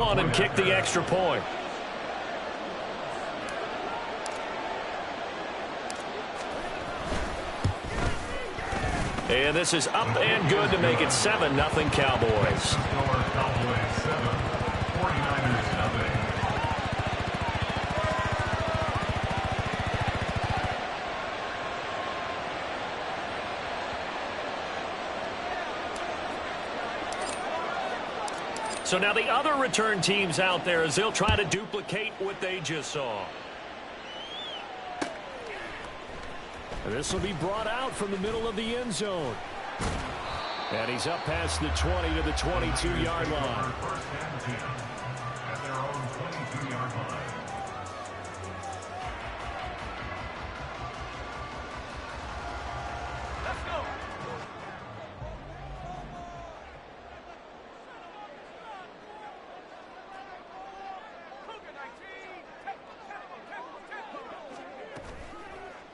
On and kick the extra point. And this is up and good to make it 7-0 Cowboys. Cowboys 7, 49ers nothing. So now the other return teams out there as they'll try to duplicate what they just saw. This will be brought out from the middle of the end zone. And he's up past the 20 to the 22-yard line. First and 10 at their own 22-yard line.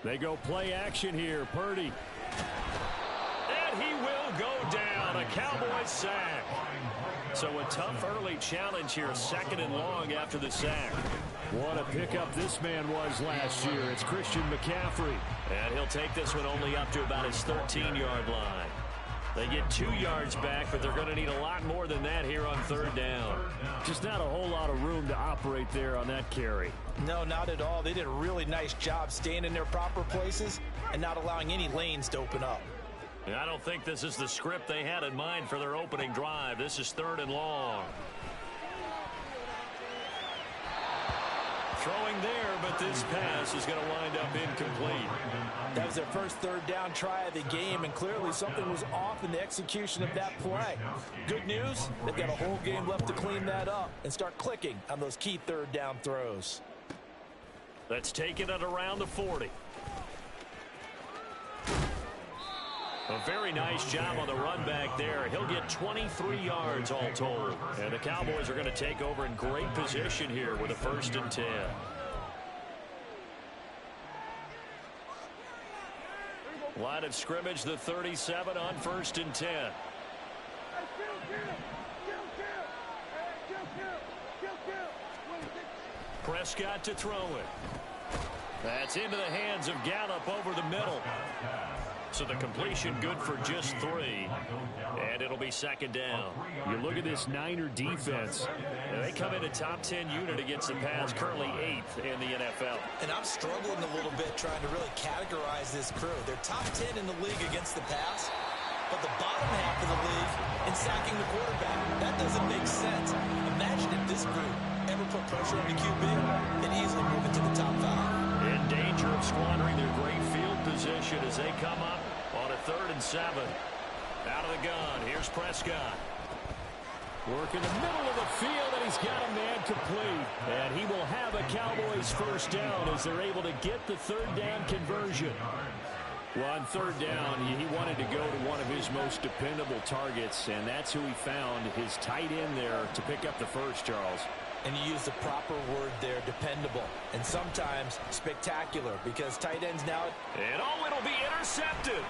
They go play action here. Purdy. And he will go down. A Cowboys sack. So a tough early challenge here. 2nd and long after the sack. What a pickup this man was last year. It's Christian McCaffrey. And he'll take this one only up to about his 13-yard line. They get 2 yards back, but they're going to need a lot more than that here on 3rd down. Just not a whole lot of room to operate there on that carry. No, not at all. They did a really nice job staying in their proper places and not allowing any lanes to open up. I don't think this is the script they had in mind for their opening drive. This is 3rd and long. Throwing there, but this pass is going to wind up incomplete. That was their first 3rd down try of the game, and clearly something was off in the execution of that play. Good news, they've got a whole game left to clean that up and start clicking on those key 3rd down throws. Let's take it at around the 40. A very nice job on the run back there. He'll get 23 yards all told. And the Cowboys are going to take over in great position here with a 1st and 10. Line of scrimmage, the 37 on 1st and 10. Prescott to throw it. That's into the hands of Gallup over the middle. So the completion good for just 3. And it'll be 2nd down. You look at this Niner defense. They come in a top 10 unit against the pass, currently 8th in the NFL. And I'm struggling a little bit trying to really categorize this crew. They're top 10 in the league against the pass, but the bottom half of the league in sacking the quarterback. That doesn't make sense. Imagine if this group ever put pressure on the QB, they'd easily move into the top 5. In danger of squandering their great field position as they come up on a 3rd and 7. Out of the gun, here's Prescott. Work in the middle of the field, and he's got a man complete. And he will have a Cowboys 1st down as they're able to get the 3rd down conversion. Well, on 3rd down, he wanted to go to one of his most dependable targets, and that's who he found, his tight end there, to pick up the first, Charles. And you use the proper word there, dependable, and sometimes spectacular, because tight ends now. And it'll be intercepted.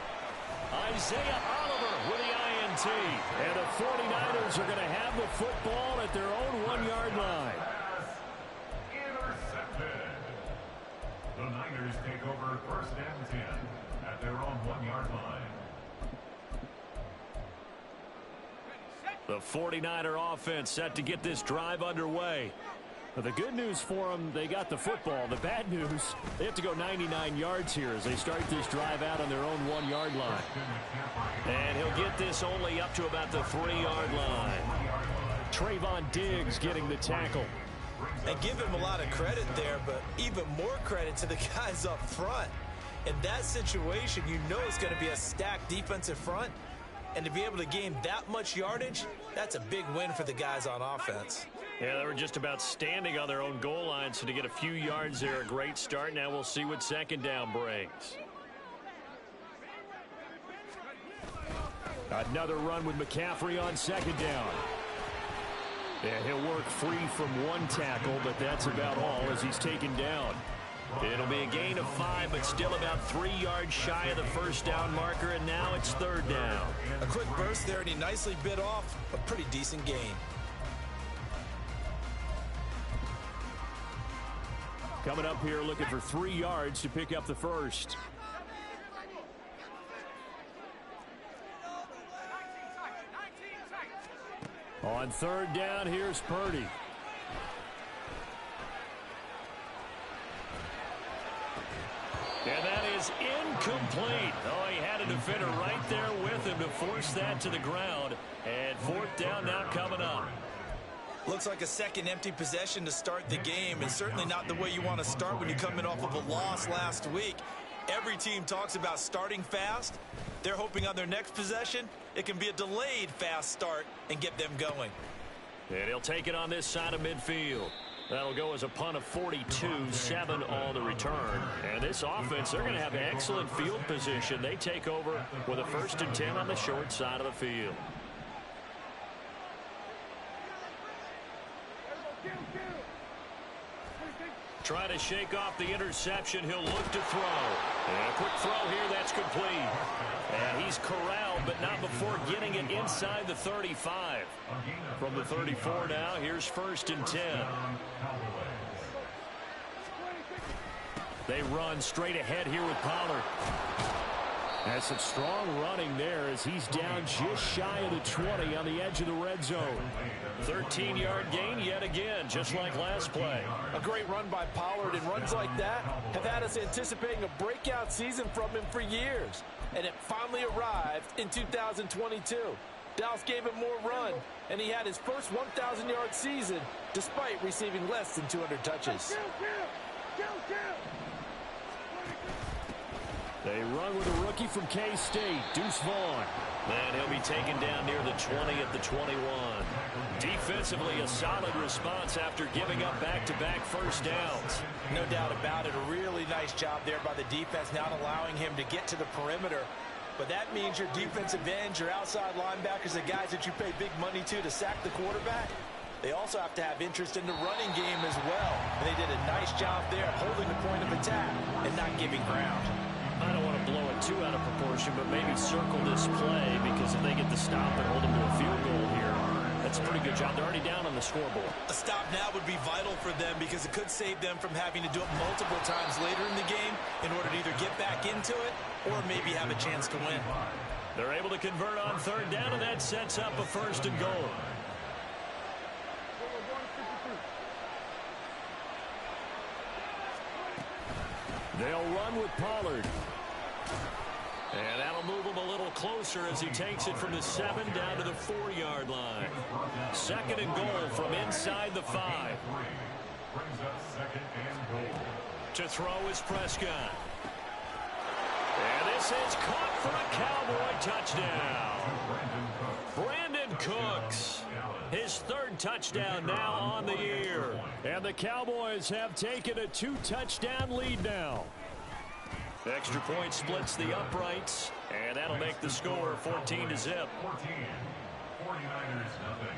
Isaiah Oliver with the INT. And the 49ers are going to have the football at their own 1-yard line. Intercepted. The Niners take over 1st and 10 at their own 1-yard line. The 49er offense set to get this drive underway. But the good news for them, they got the football. The bad news, they have to go 99 yards here as they start this drive out on their own 1-yard line. And he'll get this only up to about the 3-yard line. Trayvon Diggs getting the tackle. And give him a lot of credit there, but even more credit to the guys up front. In that situation, you know it's going to be a stacked defensive front. And to be able to gain that much yardage, that's a big win for the guys on offense. Yeah, they were just about standing on their own goal line, so to get a few yards there, a great start. Now we'll see what 2nd down brings. Another run with McCaffrey on 2nd down. And he'll work free from one tackle, but that's about all as he's taken down. It'll be a gain of 5, but still about 3 yards shy of the 1st down marker, and now it's 3rd down. A quick burst there, and he nicely bit off a pretty decent gain. Coming up here looking for 3 yards to pick up the first. On third down, here's Purdy. And that is incomplete. Oh, he had a defender right there with him to force that to the ground. And fourth down now coming up. Looks like a second empty possession to start the game, and certainly not the way you want to start when you're coming off of a loss last week. Every team talks about starting fast. They're hoping on their next possession, it can be a delayed fast start and get them going. And he'll take it on this side of midfield. That'll go as a punt of 42, 7 on the return. And this offense, they're going to have excellent field position. They take over with a 1st and 10 on the short side of the field. Trying to shake off the interception. He'll look to throw. And a quick throw here. That's complete. And he's corralled, but not before getting it inside the 35. From the 34 now, here's 1st and 10. They run straight ahead here with Pollard. Has some strong running there as he's down just shy of the 20 on the edge of the red zone. 13-yard gain yet again, just like last play. A great run by Pollard, and runs like that have had us anticipating a breakout season from him for years. And it finally arrived in 2022. Dallas gave him more run, and he had his first 1,000-yard season despite receiving less than 200 touches. They run with a rookie from K-State, Deuce Vaughn. And he'll be taken down near the 20 at the 21. Defensively, a solid response after giving up back-to-back first downs. No doubt about it. A really nice job there by the defense, not allowing him to get to the perimeter. But that means your defensive ends, your outside linebackers, the guys that you pay big money to sack the quarterback, they also have to have interest in the running game as well. And they did a nice job there holding the point of attack and not giving ground. I don't want to blow it too out of proportion, but maybe circle this play, because if they get the stop and hold them to a field goal here, that's a pretty good job. They're already down on the scoreboard. A stop now would be vital for them, because it could save them from having to do it multiple times later in the game in order to either get back into it or maybe have a chance to win. They're able to convert on third down, and that sets up a 1st and goal. They'll run with Pollard. And that'll move him a little closer as he takes it from the 7 down to the 4-yard line. 2nd and goal from inside the 5. To throw is Prescott. And this is caught for a Cowboy touchdown. Brandon Cooks. His 3rd touchdown now on the year. And the Cowboys have taken a 2-touchdown lead now. Extra point splits the uprights, and that'll make the score 14-0. 49ers nothing.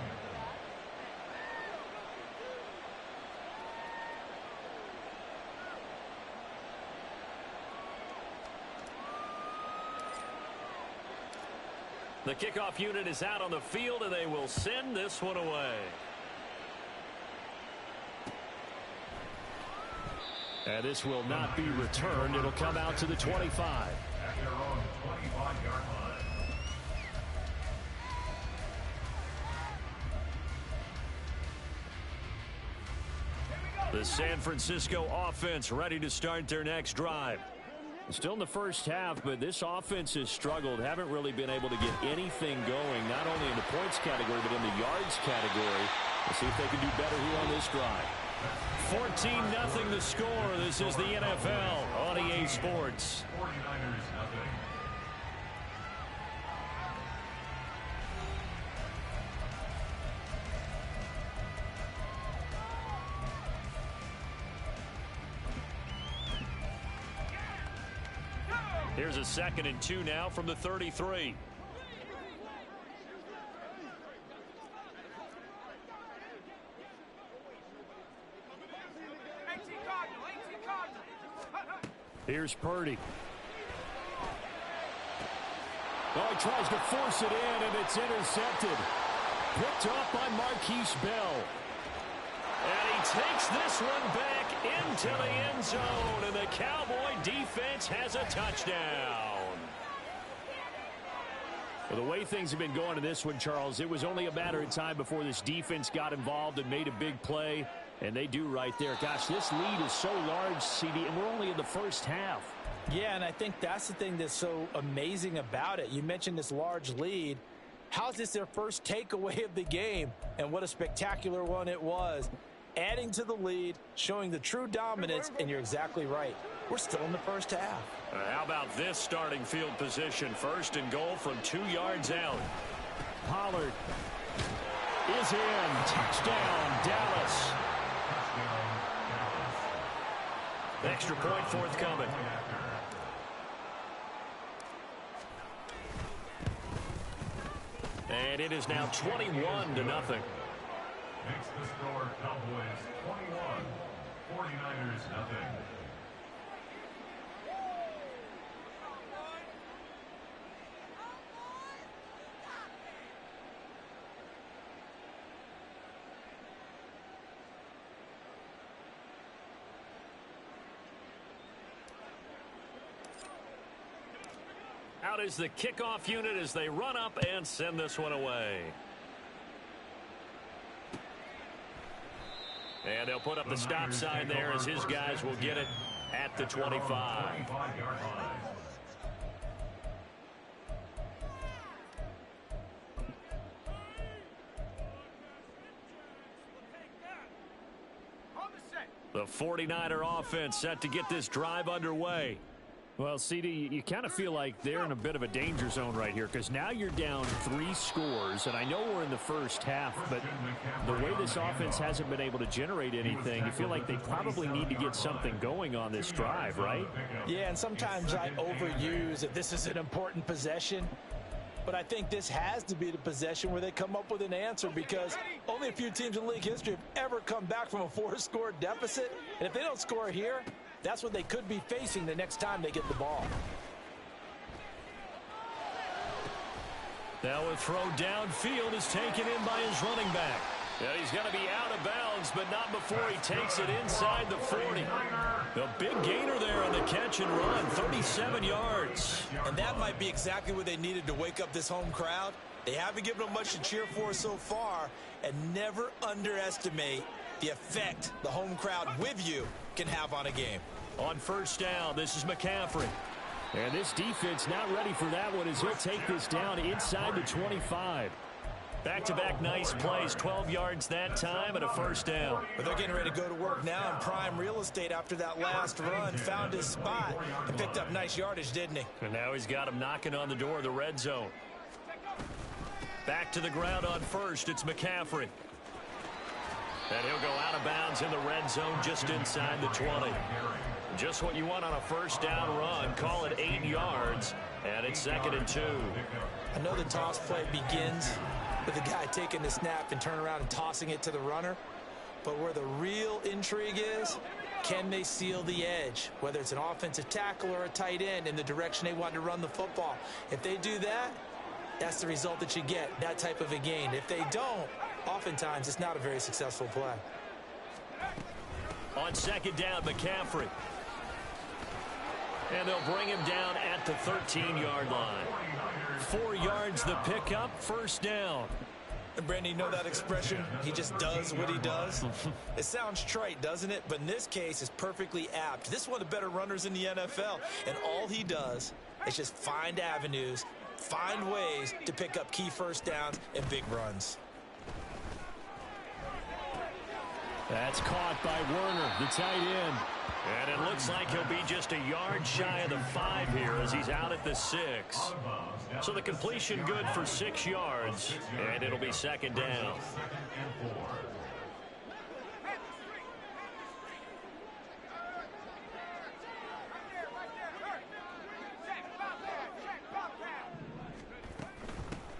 The kickoff unit is out on the field, and they will send this one away. And this will not be returned. It'll come out to the 25. At their own 25-yard line. The San Francisco offense ready to start their next drive. Still in the first half, but this offense has struggled. Haven't really been able to get anything going, not only in the points category, but in the yards category. Let's see if they can do better here on this drive. 14-0 the score. This is the NFL on EA Sports. 49ers nothing. Here's a 2nd and 2 now from the 33. Here's Purdy. Oh, he tries to force it in, and it's intercepted. Picked up by Marquise Bell. And he takes this one back into the end zone, and the Cowboy defense has a touchdown. Well, the way things have been going in this one, Charles, it was only a matter of time before this defense got involved and made a big play, and they do right there. Gosh, this lead is so large, CD, and we're only in the first half. Yeah, and I think that's the thing that's so amazing about it. You mentioned this large lead. How's this their first takeaway of the game? And what a spectacular one it was. Adding to the lead, showing the true dominance, and you're exactly right. We're still in the first half. How about this starting field position? First and goal from 2 yards out. Pollard is in. Touchdown, Dallas. Extra point forthcoming. And it is now 21-0. Makes the score Cowboys 21, 49ers nothing. Out is the kickoff unit as they run up and send this one away. And they'll put up the stop sign there as his guys will get it at the 25. The 49er offense set to get this drive underway. Well, CD, you kind of feel like they're in a bit of a danger zone right here because now you're down 3 scores, and I know we're in the first half, but the way this offense hasn't been able to generate anything, you feel like they probably need to get something going on this drive, right? Yeah, and sometimes I overuse that this is an important possession, but I think this has to be the possession where they come up with an answer because only a few teams in league history have ever come back from a 4-score deficit, and if they don't score here, that's what they could be facing the next time they get the ball. Now a throw downfield is taken in by his running back. Yeah, he's going to be out of bounds, but not before he takes it inside the 40. The big gainer there on the catch and run, 37 yards. And that might be exactly what they needed to wake up this home crowd. They haven't given them much to cheer for so far, and never underestimate the effect the home crowd with you can have on a game. On first down, this is McCaffrey. And this defense not ready for that one as he'll take this down inside the 25. Back-to-back nice plays, 12 yards that time and a first down. But they're getting ready to go to work now in prime real estate after that last run. Found his spot and picked up nice yardage, didn't he? And now he's got him knocking on the door of the red zone. Back to the ground on first, it's McCaffrey. And he'll go out of bounds in the red zone just inside the 20. Just what you want on a first down run. Call it 8 yards, and it's 2nd and 2. I know the toss play begins with the guy taking the snap and turn around and tossing it to the runner. But where the real intrigue is, can they seal the edge? Whether it's an offensive tackle or a tight end in the direction they want to run the football. If they do that, that's the result that you get, that type of a gain. If they don't, oftentimes it's not a very successful play. On second down, McCaffrey. And they'll bring him down at the 13-yard line. 4 yards the pickup, first down. And Brandon, you know that expression? He just does what he does. It sounds trite, doesn't it? But in this case, it's perfectly apt. This is one of the better runners in the NFL. And all he does is just find avenues, find ways to pick up key first downs and big runs. That's caught by Werner, the tight end. And it looks like he'll be just a yard shy of the 5 here as he's out at the 6. So the completion good for 6 yards, and it'll be second down.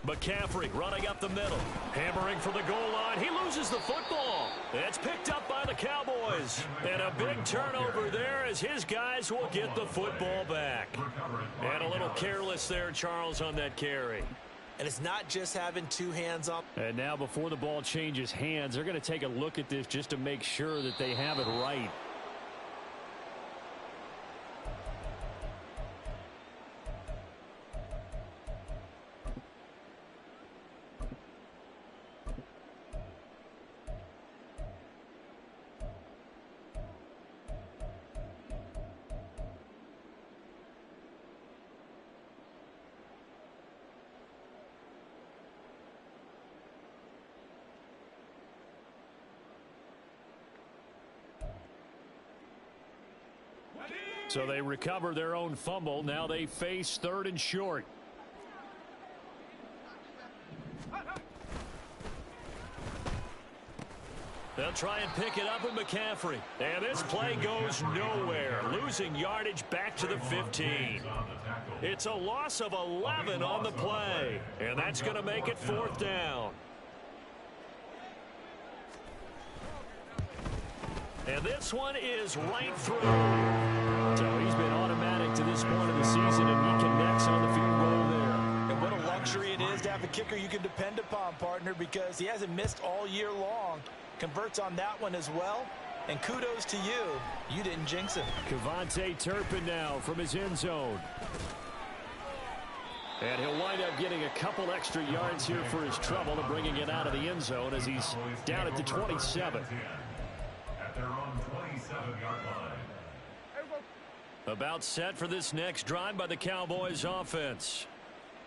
McCaffrey running up the middle, hammering for the goal line. He loses the football. It's picked up by the Cowboys. And a big turnover there as his guys will get the football back. And a little careless there, Charles, on that carry. And it's not just having two hands up. And now before the ball changes hands, they're going to take a look at this just to make sure that they have it right. So they recover their own fumble. Now they face 3rd and short. They'll try and pick it up with McCaffrey. And this play goes nowhere. Losing yardage back to the 15. It's a loss of 11 on the play. And that's going to make it 4th down. And this one is right through. So he's been automatic to this point of the season, and he connects on the field goal there. And what a luxury it is to have a kicker you can depend upon, partner, because he hasn't missed all year long. Converts on that one as well. And kudos to you. You didn't jinx him. KaVontae Turpin now from his end zone. And he'll wind up getting a couple extra yards here for his trouble and bringing it out of the end zone as he's down at the 27. At their own 27-yard line. About set for this next drive by the Cowboys offense.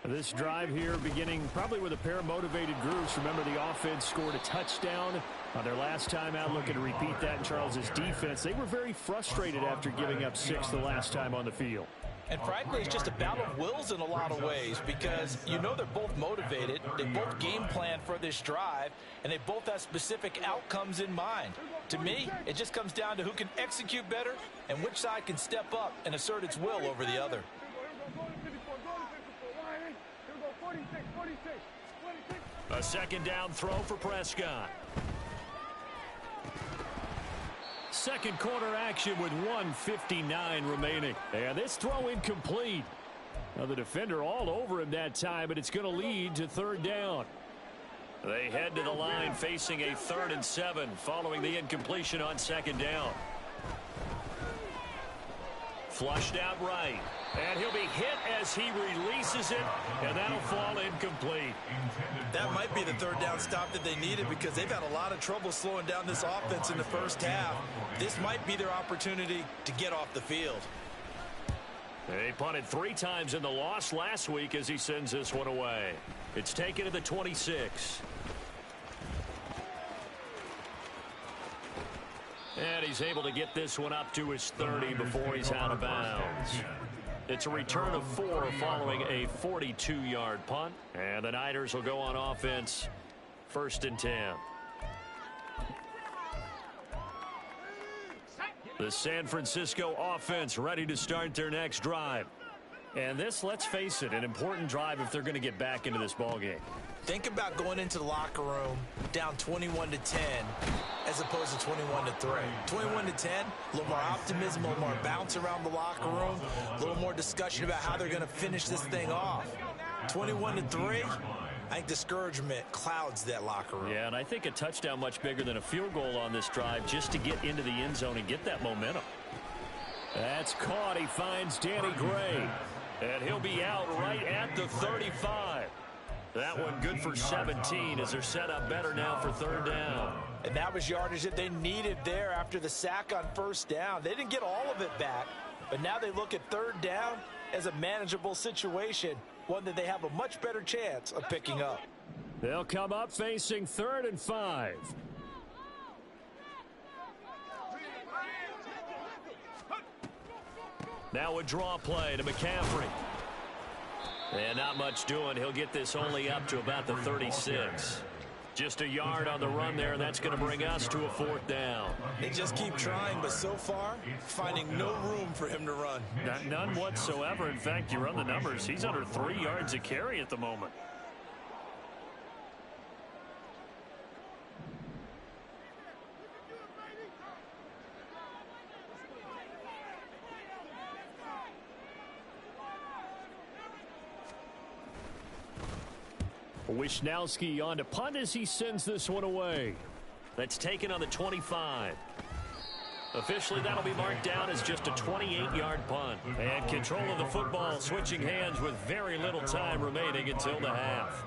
This drive here beginning probably with a pair of motivated groups. Remember, the offense scored a touchdown on their last time out. Looking to repeat that in Charles's defense. They were very frustrated after giving up 6 the last time on the field. And frankly, it's just a battle of wills in a lot of ways because you know they're both motivated. They both game plan for this drive, and they both have specific outcomes in mind. To me, it just comes down to who can execute better and which side can step up and assert its will over the other. A second down throw for Prescott. Second quarter action with 1:59 remaining. And this throw incomplete. Now the defender all over him that time, but it's going to lead to 3rd down. They head to the line facing a 3rd and 7 following the incompletion on 2nd down. Flushed out right. And he'll be hit as he releases it, and that'll fall incomplete. That might be the 3rd down stop that they needed because they've had a lot of trouble slowing down this offense in the first half. This might be their opportunity to get off the field. They punted 3 times in the loss last week as he sends this one away. It's taken to the 26. And he's able to get this one up to his 30 before he's out of bounds. It's a return of 4 following a 42-yard punt. And the Niners will go on offense 1st and 10. The San Francisco offense ready to start their next drive. And this, let's face it, an important drive if they're going to get back into this ballgame. Think about going into the locker room down 21-10 as opposed to 21-3. 21-10, a little more optimism, a little more bounce around the locker room, a little more discussion about how they're going to finish this thing off. 21-3, I think discouragement clouds that locker room. Yeah, and I think a touchdown much bigger than a field goal on this drive just to get into the end zone and get that momentum. That's caught. He finds Danny Gray. And he'll be out right at the 35. That one good for 17 as they're set up better now for 3rd down. And that was yardage that they needed there after the sack on 1st down. They didn't get all of it back, but now they look at 3rd down as a manageable situation, one that they have a much better chance of picking up. They'll come up facing 3rd and 5. Now a draw play to McCaffrey. And not much doing. He'll get this only up to about the 36. Just a yard on the run there. That's going to bring us to a 4th down. They just keep trying, but so far, finding no room for him to run. None whatsoever. In fact, you run the numbers. He's under 3 yards a carry at the moment. Wisnowski on to punt as he sends this one away. That's taken on the 25. Officially, that'll be marked down as just a 28-yard punt. And control of the football switching hands with very little time remaining until the half.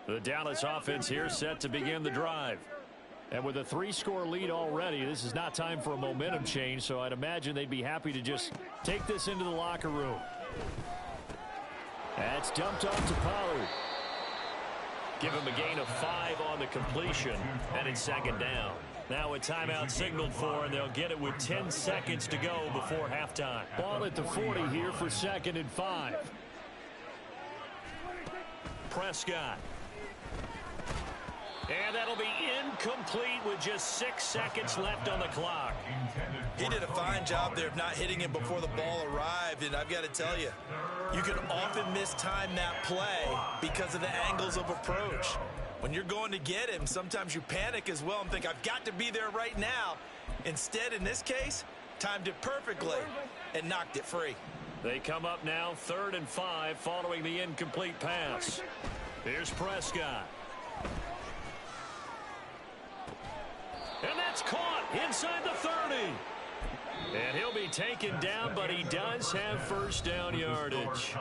The Dallas offense here set to begin the drive. And with a 3-score lead already, this is not time for a momentum change, so I'd imagine they'd be happy to just take this into the locker room. That's dumped off to Pollard. Give him a gain of 5 on the completion, and it's second down. Now a timeout signaled for, and they'll get it with 10 seconds to go before halftime. Ball at the 40 here for 2nd and 5. Prescott. And that'll be incomplete with just 6 seconds left on the clock. He did a fine job there of not hitting him before the ball arrived, and I've got to tell you, you can often mistime that play because of the angles of approach. When you're going to get him, sometimes you panic as well and think, I've got to be there right now. Instead, in this case, timed it perfectly and knocked it free. They come up now 3rd and 5 following the incomplete pass. Here's Prescott. And that's caught inside the 30. And he'll be taken down, but he does have first down yardage.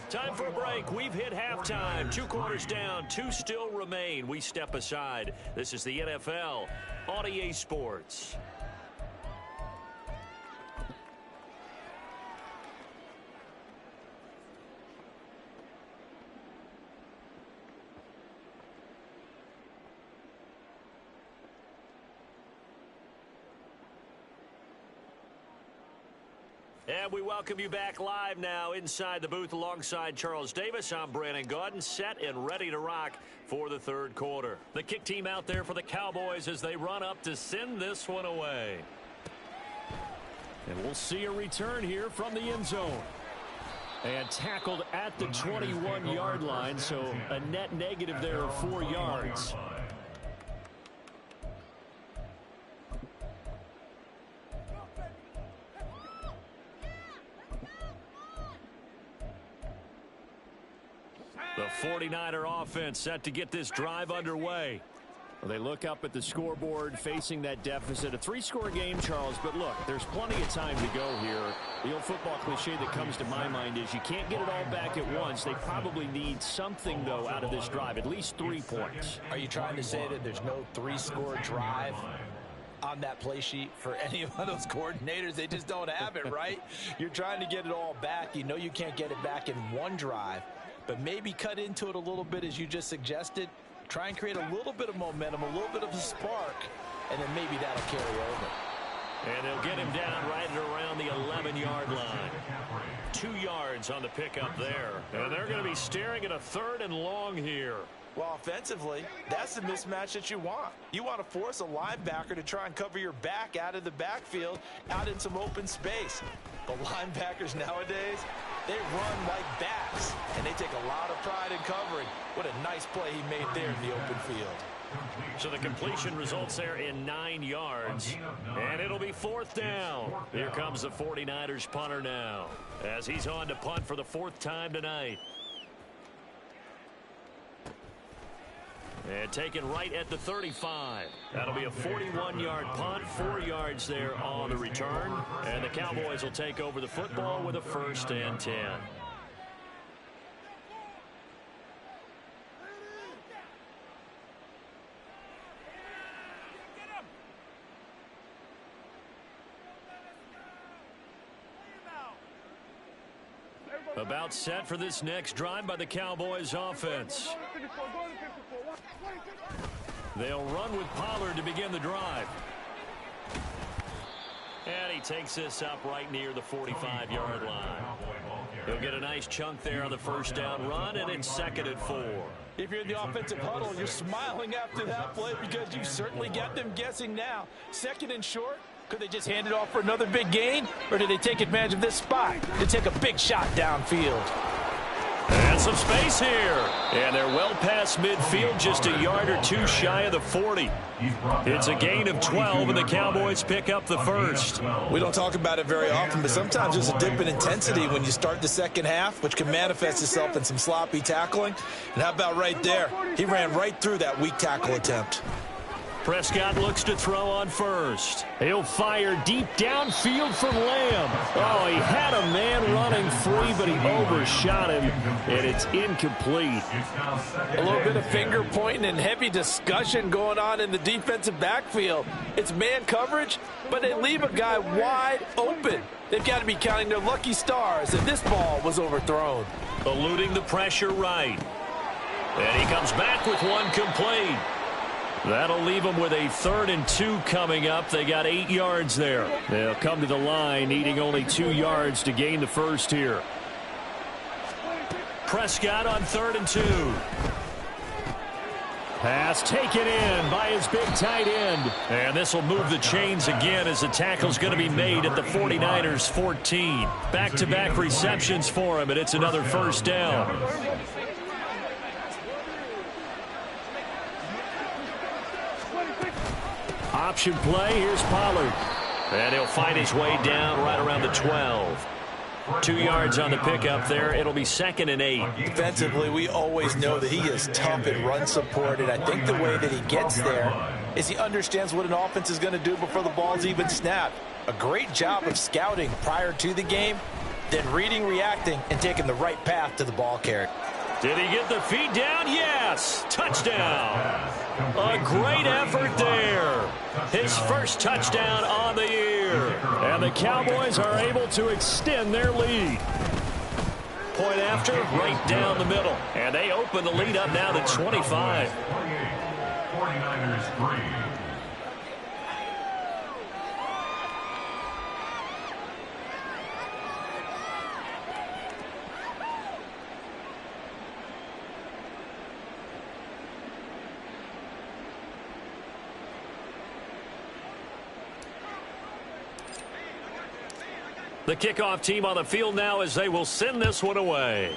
Time for a break. We've hit halftime. 2 quarters down, 2 still remain. We step aside. This is the NFL on EA Sports. And we welcome you back live now inside the booth alongside Charles Davis. I'm Brandon Gaudin, set and ready to rock for the 3rd quarter. The kick team out there for the Cowboys as they run up to send this one away. And we'll see a return here from the end zone. And tackled at the 21-yard line, so a net negative there of 4 yards. The 49er offense set to get this drive underway. Well, they look up at the scoreboard facing that deficit. A 3-score game, Charles, but look, there's plenty of time to go here. The old football cliche that comes to my mind is you can't get it all back at once. They probably need something, though, out of this drive, at least 3 points. Are you trying to say that there's no 3-score drive on that play sheet for any of those coordinators? They just don't have it, right? You're trying to get it all back. You know you can't get it back in one drive. But maybe cut into it a little bit as you just suggested. Try and create a little bit of momentum, a little bit of a spark, and then maybe that'll carry over. And they'll get him down right at around the 11-yard line. 2 yards on the pickup there. And they're going to be staring at a 3rd and long here. Well, offensively, that's the mismatch that you want. You want to force a linebacker to try and cover your back out of the backfield, out in some open space. The linebackers nowadays, they run like backs, and they take a lot of pride in covering. What a nice play he made there in the open field. So the completion results there in 9 yards, and it'll be 4th down. Here comes the 49ers punter now, as he's on to punt for the 4th time tonight. And taken right at the 35. That'll be a 41-yard punt, 4 yards there on the return. And the Cowboys will take over the football with a 1st and 10. About set for this next drive by the Cowboys offense. They'll run with Pollard to begin the drive. And he takes this up right near the 45-yard line. He'll get a nice chunk there on the 1st down run, and it's 2nd and 4. If you're in the offensive huddle, you're smiling after that play because you certainly got them guessing now. 2nd and short. Could they just hand it off for another big gain, or did they take advantage of this spot to take a big shot downfield? And some space here. And they're well past midfield, just a yard or two shy of the 40. It's a gain of 12, and the Cowboys pick up the first. We don't talk about it very often, but sometimes there's a dip in intensity when you start the second half, which can manifest itself in some sloppy tackling. And how about right there? He ran right through that weak tackle attempt. Prescott looks to throw on first. He'll fire deep downfield from Lamb. Oh, he had a man running free, but he overshot him, and it's incomplete. A little bit of finger pointing and heavy discussion going on in the defensive backfield. It's man coverage, but they leave a guy wide open. They've got to be counting their lucky stars, and this ball was overthrown. Eluding the pressure right. And he comes back with one complete. That'll leave them with a 3rd and 2 coming up. They got 8 yards there. They'll come to the line needing only 2 yards to gain the first here. Prescott on 3rd and 2. Pass taken in by his big tight end. And this will move the chains again as the tackle's going to be made at the 49ers 14. Back-to-back receptions for him, and it's another first down. Option play, here's Pollard. And he'll find his way down right around the 12. 2 yards on the pickup there. It'll be 2nd and 8. Defensively, we always know that he is tough at run support, and I think the way that he gets there is he understands what an offense is going to do before the ball's even snapped. A great job of scouting prior to the game, then reading, reacting, and taking the right path to the ball carrier. Did he get the feet down? Yes! Touchdown! A great effort there. His first touchdown on the year. And the Cowboys are able to extend their lead. Point after, right down the middle. And they open the lead up now to 25. 49ers 3. The kickoff team on the field now as they will send this one away.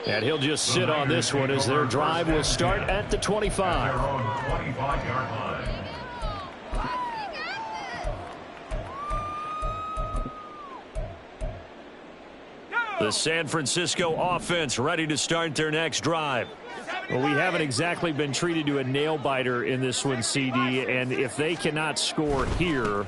And he'll just sit on this one as their drive will start at the 25. Their own 25-yard line. The San Francisco offense ready to start their next drive. Well, we haven't exactly been treated to a nail-biter in this one, CD, and if they cannot score here,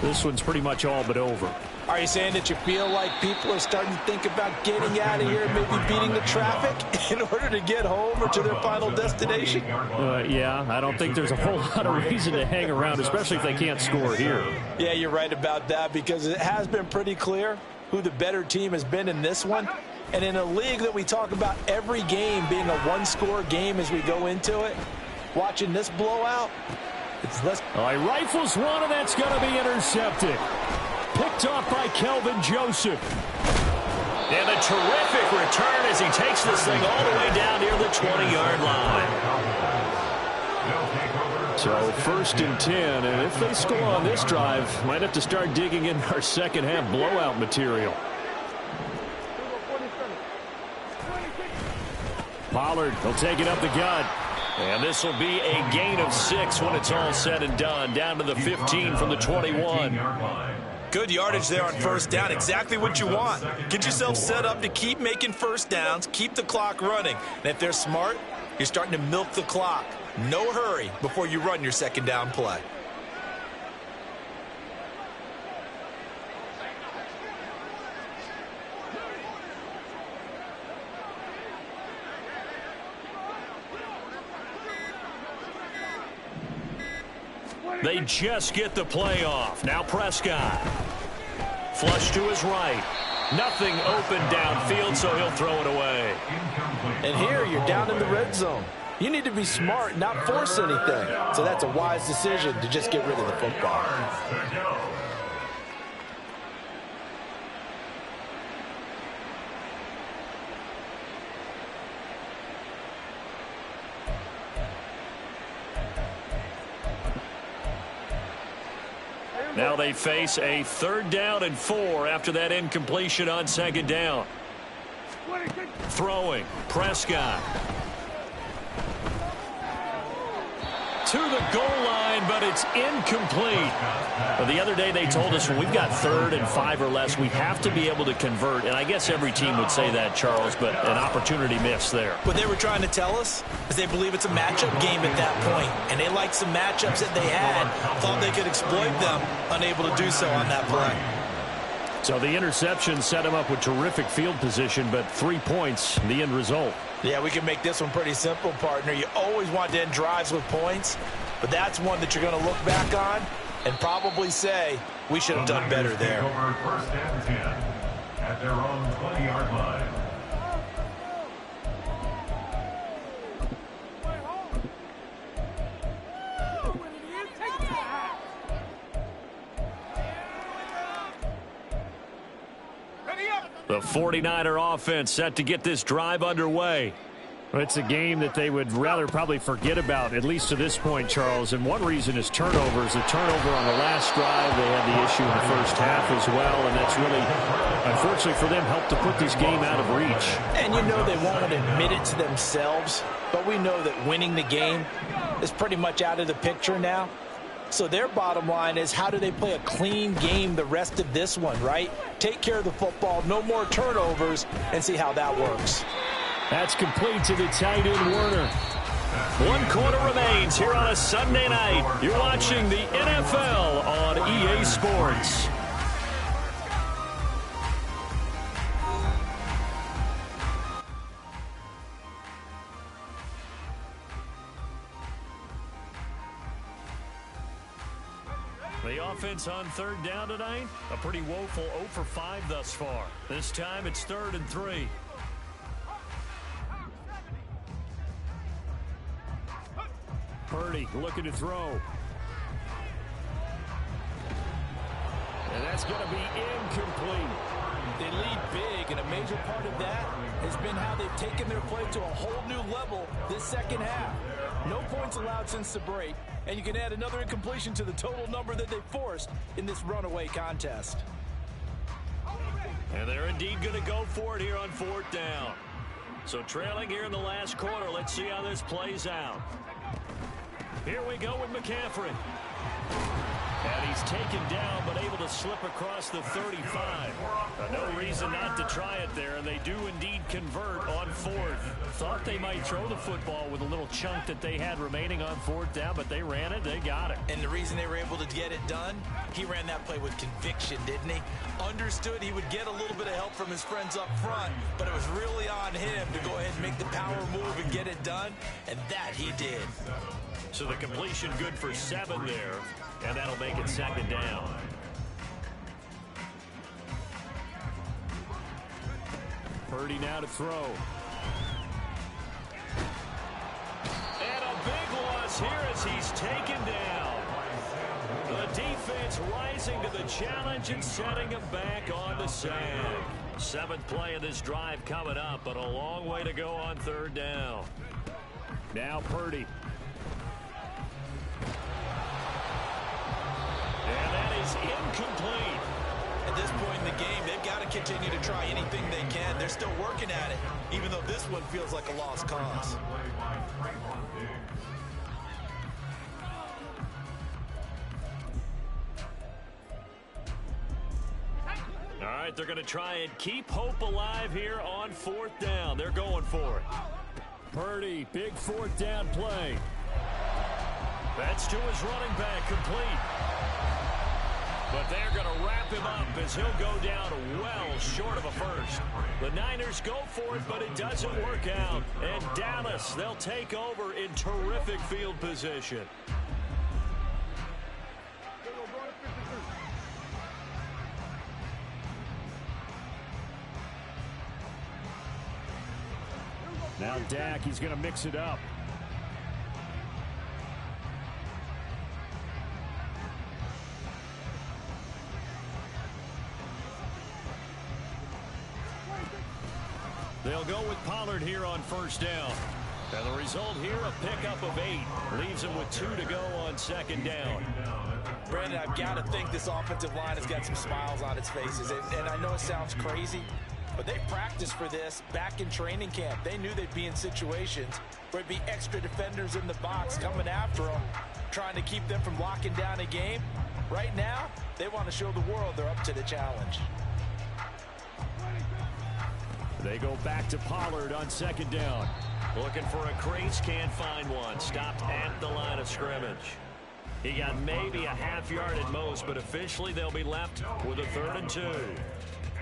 this one's pretty much all but over. Are you saying that you feel like people are starting to think about getting out of here, maybe beating the traffic in order to get home or to their final destination? Yeah, I don't think there's a whole lot of reason to hang around, especially if they can't score here. Yeah, you're right about that because it has been pretty clear who the better team has been in this one. And in a league that we talk about every game being a one-score game as we go into it, watching this blowout, it's less. Oh, he rifles one, and that's going to be intercepted. Picked off by Kelvin Joseph. And a terrific return as he takes this thing all the way down near the 20-yard line. So 1st and 10, and if they score on this drive, might have to start digging in our second-half blowout material. Pollard will take it up the gut. And this will be a gain of 6 when it's all said and done. Down to the 15 from the 21. Good yardage there on first down. Exactly what you want. Get yourself set up to keep making first downs, keep the clock running. And if they're smart, you're starting to milk the clock. No hurry before you run your second down play. They just get the play off. Now Prescott. Flush to his right. Nothing open downfield, so he'll throw it away. And here you're down in the red zone. You need to be smart, not force anything. So that's a wise decision to just get rid of the football. Now they face a 3rd down and 4 after that incompletion on 2nd down. Throwing, Prescott. To the goal line, but it's incomplete. Well, the other day they told us when we've got 3rd and 5 or less, we have to be able to convert. And I guess every team would say that, Charles, but an opportunity missed there. What they were trying to tell us is they believe it's a matchup game at that point. And they liked some matchups that they had, thought they could exploit them, unable to do so on that play. So the interception set him up with terrific field position, but 3 points, the end result. Yeah, we can make this one pretty simple, partner. You always want to end drives with points, but that's one that you're going to look back on and probably say, we should have done better there. Over 1st and 10 at their own 20-yard line. The 49er offense set to get this drive underway. Well, it's a game that they would rather probably forget about, at least to this point, Charles. And one reason is turnovers. The turnover on the last drive, they had the issue in the first half as well. And that's really, unfortunately for them, helped to put this game out of reach. And you know they won't admit it to themselves, but we know that winning the game is pretty much out of the picture now. So their bottom line is, how do they play a clean game the rest of this one, right? Take care of the football, no more turnovers, and see how that works. That's complete to the tight end, Werner. 1 quarter remains here on a Sunday night. You're watching the NFL on EA Sports. The offense on 3rd down tonight, a pretty woeful 0 for 5 thus far. This time it's 3rd and 3. Purdy looking to throw. And that's going to be incomplete. They lead big, and a major part of that has been how they've taken their play to a whole new level this second half. No points allowed since the break, and you can add another incompletion to the total number that they forced in this runaway contest. And they're indeed going to go for it here on 4th down. So trailing here in the last quarter, let's see how this plays out. Here we go with McCaffrey. And he's taken down, but able to slip across the 35. No reason not to try it there, and they do indeed convert on 4th. Thought they might throw the football with a little chunk that they had remaining on 4th down, but they ran it, they got it. And the reason they were able to get it done, he ran that play with conviction, didn't he? Understood he would get a little bit of help from his friends up front, but it was really on him to go ahead and make the power move and get it done, and that he did. So the completion good for 7 there, and that'll make it 2nd down. Purdy now to throw. And a big loss here as he's taken down. The defense rising to the challenge and setting him back on the sag. 7th play of this drive coming up, but a long way to go on 3rd down. Now Purdy. And that is incomplete. At this point in the game, they've got to continue to try anything they can. They're still working at it, even though this one feels like a lost cause. All right, they're going to try and keep hope alive here on 4th down. They're going for it. Purdy, big 4th down play. That's to his running back, complete. But they're going to wrap him up as he'll go down well short of a first. The Niners go for it, but it doesn't work out. And Dallas, they'll take over in terrific field position. Now Dak, he's going to mix it up. They'll go with Pollard here on 1st down. And the result here, a pickup of 8. Leaves him with 2 to go on second down. Brandon, I've got to think this offensive line has got some smiles on its faces. And I know it sounds crazy, but they practiced for this back in training camp. They knew they'd be in situations where there'd be extra defenders in the box coming after them, trying to keep them from locking down a game. Right now, they want to show the world they're up to the challenge. They go back to Pollard on second down. Looking for a crease, can't find one. Stopped at the line of scrimmage. He got maybe a half yard at most, but officially they'll be left with a 3rd and 2.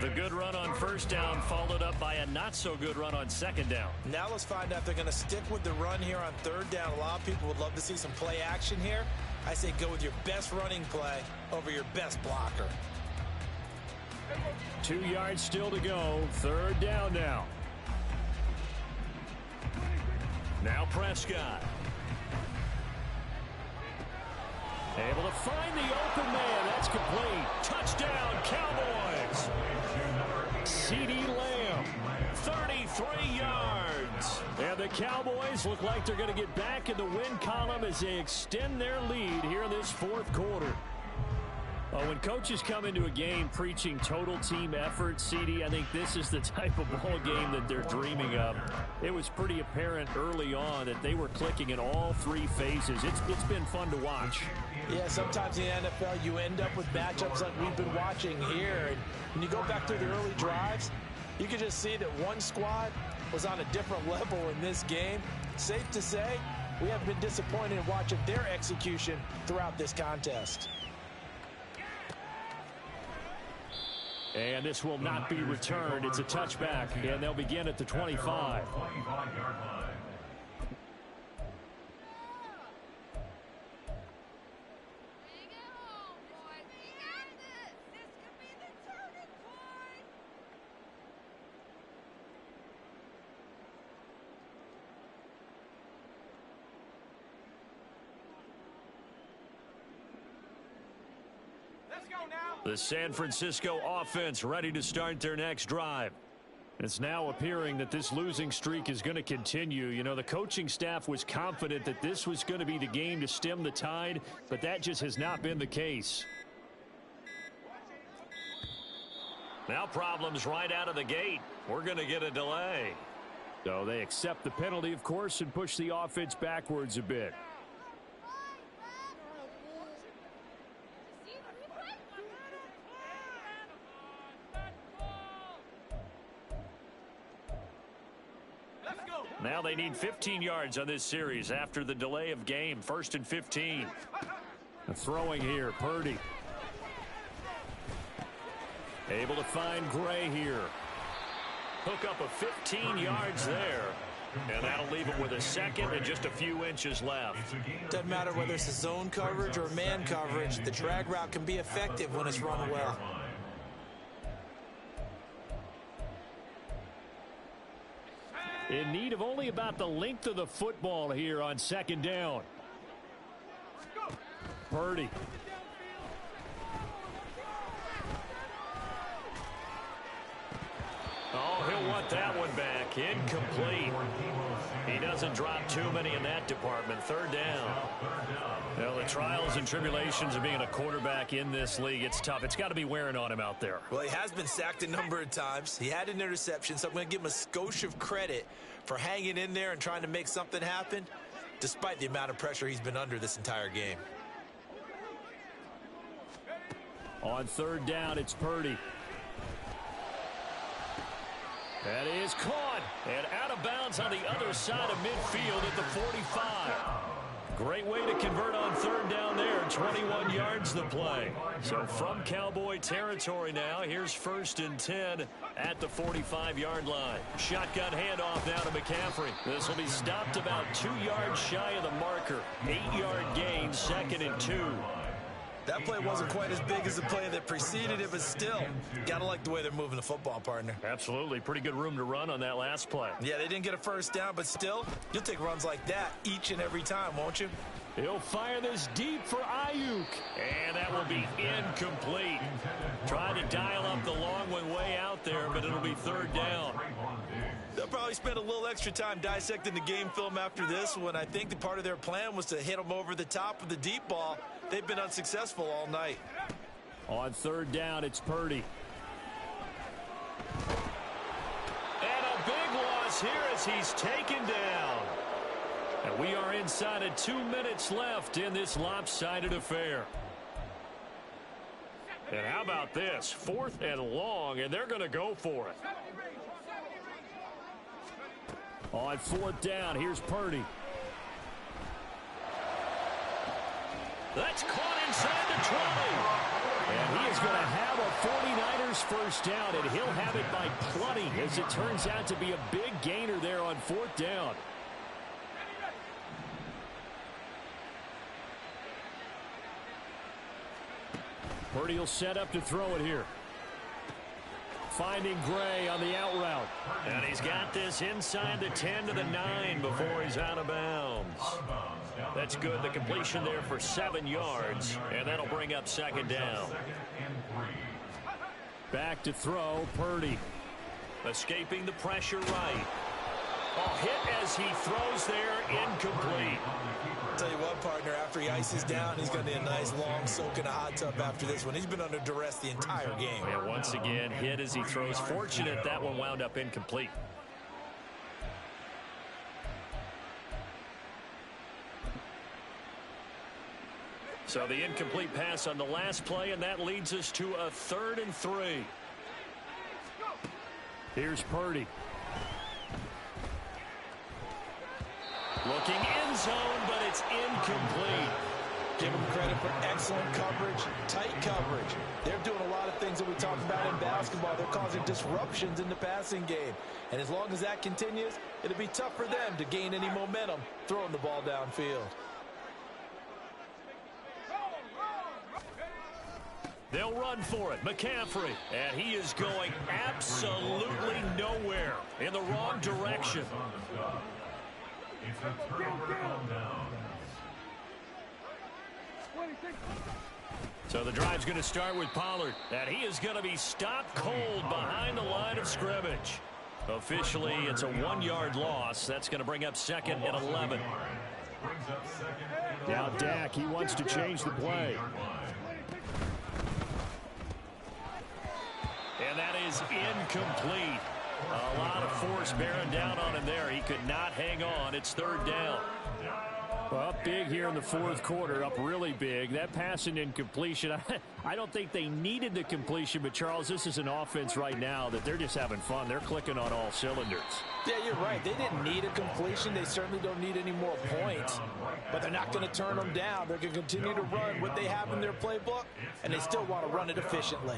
The good run on first down followed up by a not-so-good run on second down. Now let's find out if they're going to stick with the run here on 3rd down. A lot of people would love to see some play action here. I say go with your best running play over your best blocker. 2 yards still to go. 3rd down now. Now Prescott. Able to find the open man. That's complete. Touchdown, Cowboys. CeeDee Lamb, 33 yards. And the Cowboys look like they're going to get back in the win column as they extend their lead here in this 4th quarter. When coaches come into a game preaching total team effort, CD, I think this is the type of ball game that they're dreaming of. It was pretty apparent early on that they were clicking in all 3 phases. It's been fun to watch. Yeah, sometimes in the NFL you end up with matchups like we've been watching here. And when you go back to the early drives, you can just see that one squad was on a different level in this game. Safe to say, we have been disappointed in watching their execution throughout this contest. And this will not be returned. It's a touchback, and they'll begin at the 25. The San Francisco offense ready to start their next drive. It's now appearing that this losing streak is going to continue. You know, the coaching staff was confident that this was going to be the game to stem the tide, but that just has not been the case. Now problems right out of the gate. We're going to get a delay. So they accept the penalty, of course, and push the offense backwards a bit. Now they need 15 yards on this series after the delay of game. 1st and 15. Throwing here, Purdy. Able to find Gray here. Hook up of 15 yards there. And that'll leave him with a 2nd and just a few inches left. Doesn't matter whether it's a zone coverage or man coverage. The drag route can be effective when it's run well. In need of only about the length of the football here on 2nd down. Purdy. Oh, he'll want that one back. Incomplete. He doesn't drop too many in that department. 3rd down. Well, the trials and tribulations of being a quarterback in this league, it's tough. It's got to be wearing on him out there. Well, he has been sacked a number of times. He had an interception, so I'm going to give him a skosh of credit for hanging in there and trying to make something happen, despite the amount of pressure he's been under this entire game. On 3rd down, it's Purdy. That is caught and out of bounds on the other side of midfield at the 45. Great way to convert on 3rd down there. 21 yards the play. So from Cowboy territory now, here's 1st and 10 at the 45-yard line. Shotgun handoff now to McCaffrey. This will be stopped about 2 yards shy of the marker. 8-yard gain, 2nd and 2. That play wasn't quite as big as the play that preceded it, but still, gotta like the way they're moving the football, partner. Absolutely. Pretty good room to run on that last play. Yeah, they didn't get a 1st down, but still, you'll take runs like that each and every time, won't you? He'll fire this deep for Ayuk. And that will be incomplete. Trying to dial up the long one way out there, but it'll be third down. They'll probably spend a little extra time dissecting the game film after this one. I think the part of their plan was to hit them over the top of the deep ball. They've been unsuccessful all night. On third down, it's Purdy. And a big loss here as he's taken down. And we are inside of 2 minutes left in this lopsided affair. And how about this? 4th and long, and they're going to go for it. On 4th down, here's Purdy. That's caught inside the 20. And he is going to have a 49ers first down, and he'll have it by plenty as it turns out to be a big gainer there on 4th down. Purdy will set up to throw it here. Finding Gray on the out route. And he's got this inside the 10 to the 9 before he's out of bounds. That's good. The completion there for 7 yards. And that'll bring up second down. Back to throw, Purdy. Escaping the pressure right. Oh, hit as he throws there, incomplete. Tell you what, partner, after he ices down, he's going to need a nice long soak in a hot tub after this one. He's been under duress the entire game. And once again, hit as he throws. Fortunate that one wound up incomplete. So the incomplete pass on the last play, and that leads us to a 3rd and 3. Here's Purdy. Looking end zone, but it's incomplete. Give them credit for excellent coverage, tight coverage. They're doing a lot of things that we talk about in basketball. They're causing disruptions in the passing game. And as long as that continues, it'll be tough for them to gain any momentum throwing the ball downfield. They'll run for it. McCaffrey. And he is going absolutely nowhere in the wrong direction. It's a turnover on down. So the drive's going to start with Pollard. And he is going to be stopped cold behind the line of scrimmage. Officially, it's a 1-yard loss. That's going to bring up 2nd and 11. Now Dak, he wants to change the play. And that is incomplete. A lot of force bearing down on him there. He could not hang on. It's 3rd down. Well, up big here in the 4th quarter, up really big. That pass and incompletion, I don't think they needed the completion, but Charles, this is an offense right now that they're just having fun. They're clicking on all cylinders. Yeah, you're right. They didn't need a completion. They certainly don't need any more points, but they're not going to turn them down. They're going to continue to run what they have in their playbook, and they still want to run it efficiently.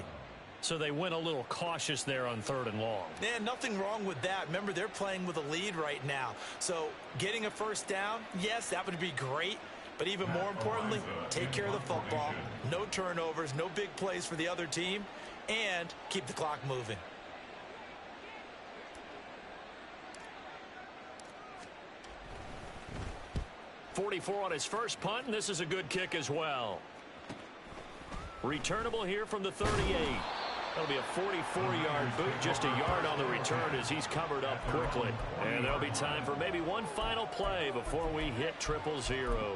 So they went a little cautious there on 3rd and long. Yeah, nothing wrong with that. Remember, they're playing with a lead right now. So getting a first down, yes, that would be great. But even more importantly, take care of the football. No turnovers, no big plays for the other team, and keep the clock moving. .44 on his first punt, and this is a good kick as well. Returnable here from the 38. That'll be a 44-yard boot, just a yard on the return as he's covered up quickly. And there'll be time for maybe one final play before we hit triple zeros.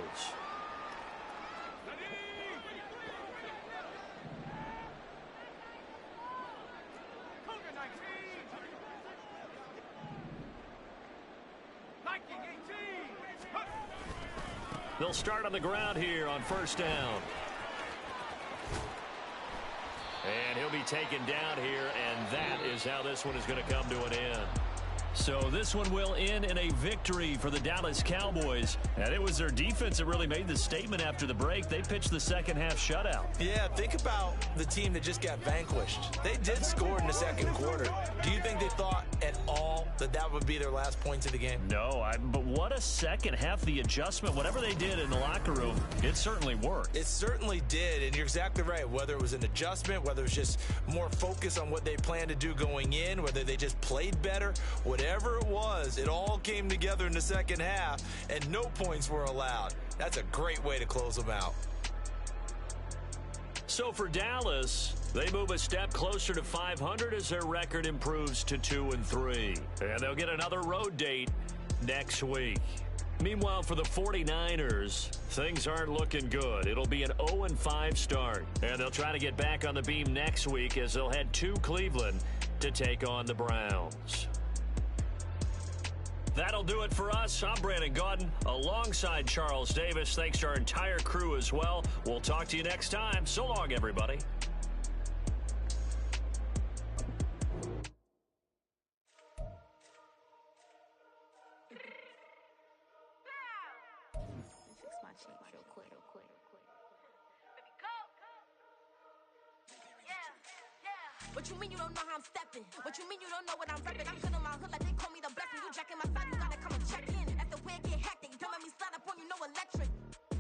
They'll start on the ground here on 1st down. And he'll be taken down here, and that is how this one is going to come to an end. So this one will end in a victory for the Dallas Cowboys. And it was their defense that really made the statement after the break. They pitched the second-half shutout. Yeah, think about the team that just got vanquished. They did score in the 2nd quarter. Do you think they thought at all that that would be their last points of the game? No, but what a second half. The adjustment, whatever they did in the locker room, it certainly worked. It certainly did, and you're exactly right. Whether it was an adjustment, whether it was just more focus on what they planned to do going in, whether they just played better, whatever whatever it was, it all came together in the second half, and no points were allowed. That's a great way to close them out. So for Dallas, they move a step closer to 500 as their record improves to 2-3. And they'll get another road date next week. Meanwhile, for the 49ers, things aren't looking good. It'll be an 0-5 start. And they'll try to get back on the beam next week as they'll head to Cleveland to take on the Browns. That'll do it for us. I'm Brandon Gaudin alongside Charles Davis. Thanks to our entire crew as well. We'll talk to you next time. So long, everybody. What you mean you don't know how I'm stepping? What you mean you don't know what I'm repping? I'm good on my hood like they call me the blessing. You jacking my side, you gotta come and check in. That's the way it get hectic. Don't make me slide up on you, no electric.